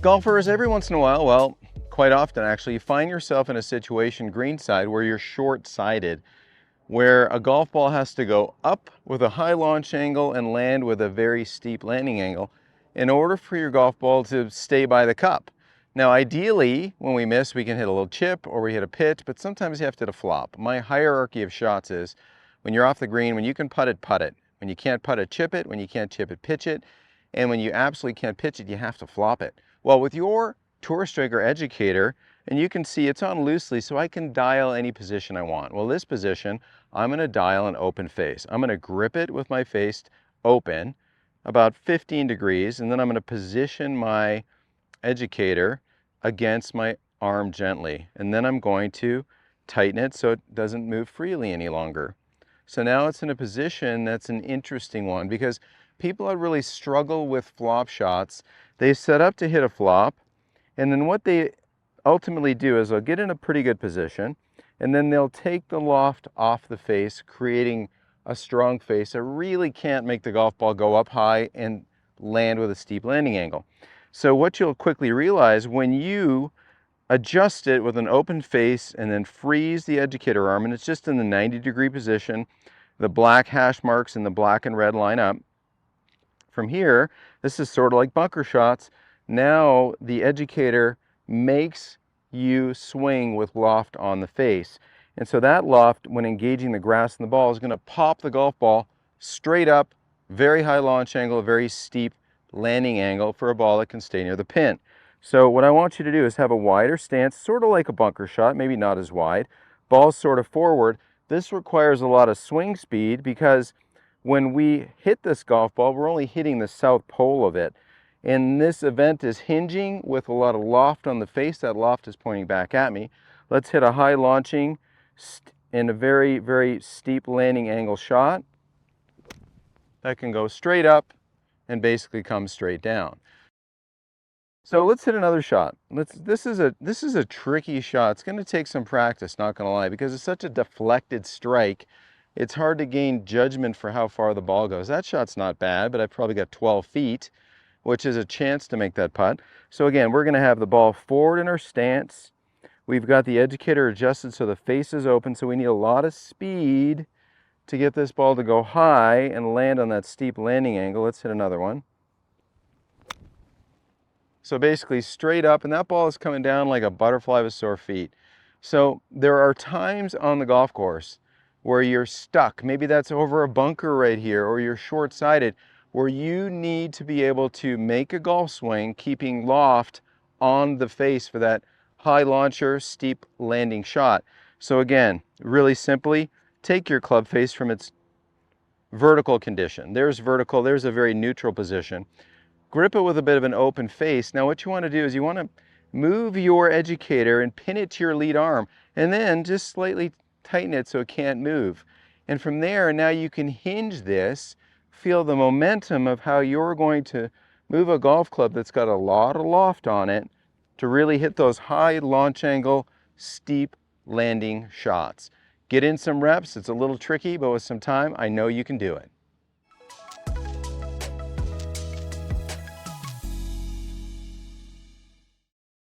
Golfers, every once in a while, well, quite often actually, you find yourself in a situation greenside where you're short-sighted, where a golf ball has to go up with a high launch angle and land with a very steep landing angle in order for your golf ball to stay by the cup. Now, ideally, when we miss, we can hit a little chip or we hit a pitch, but sometimes you have to hit a flop. My hierarchy of shots is when you're off the green, when you can putt it, putt it. When you can't putt it, chip it. When you can't chip it, pitch it. And when you absolutely can't pitch it, you have to flop it. Well, with your Tour Striker Educator, and you can see it's on loosely, so I can dial any position I want. Well, this position, I'm going to dial an open face. I'm going to grip it with my face open, about 15 degrees, and then I'm going to position my educator against my arm gently. And then I'm going to tighten it so it doesn't move freely any longer. So now it's in a position that's an interesting one, because people that really struggle with flop shots, they set up to hit a flop, and then what they ultimately do is they'll get in a pretty good position, and then they'll take the loft off the face, creating a strong face that really can't make the golf ball go up high and land with a steep landing angle. So what you'll quickly realize, when you adjust it with an open face and then freeze the educator arm, and it's just in the 90-degree position, the black hash marks and the black and red line up. From here, this is sort of like bunker shots. Now the educator makes you swing with loft on the face. And so that loft, when engaging the grass and the ball, is going to pop the golf ball straight up, very high launch angle, very steep landing angle for a ball that can stay near the pin. So what I want you to do is have a wider stance, sort of like a bunker shot, maybe not as wide. Ball's sort of forward. This requires a lot of swing speed, because when we hit this golf ball, we're only hitting the south pole of it. And this event is hinging with a lot of loft on the face. That loft is pointing back at me. Let's hit a high launching and a very, very steep landing angle shot that can go straight up and basically come straight down. So let's hit another shot. This is a tricky shot. It's going to take some practice, not going to lie, because it's such a deflected strike. It's hard to gain judgment for how far the ball goes. That shot's not bad, but I've probably got 12 feet, which is a chance to make that putt. So again, we're going to have the ball forward in our stance. We've got the educator adjusted so the face is open, so we need a lot of speed to get this ball to go high and land on that steep landing angle. Let's hit another one. So basically straight up, and that ball is coming down like a butterfly with sore feet. So there are times on the golf course where you're stuck. Maybe that's over a bunker right here, or you're short-sighted, where you need to be able to make a golf swing, keeping loft on the face for that high launcher, steep landing shot. So again, really simply, take your club face from its vertical condition. There's vertical, there's a very neutral position. Grip it with a bit of an open face. Now what you want to do is you want to move your educator and pin it to your lead arm, and then just slightly tighten it so it can't move. And from there, now you can hinge this, feel the momentum of how you're going to move a golf club that's got a lot of loft on it to really hit those high launch angle, steep landing shots. Get in some reps. It's a little tricky, but with some time, I know you can do it.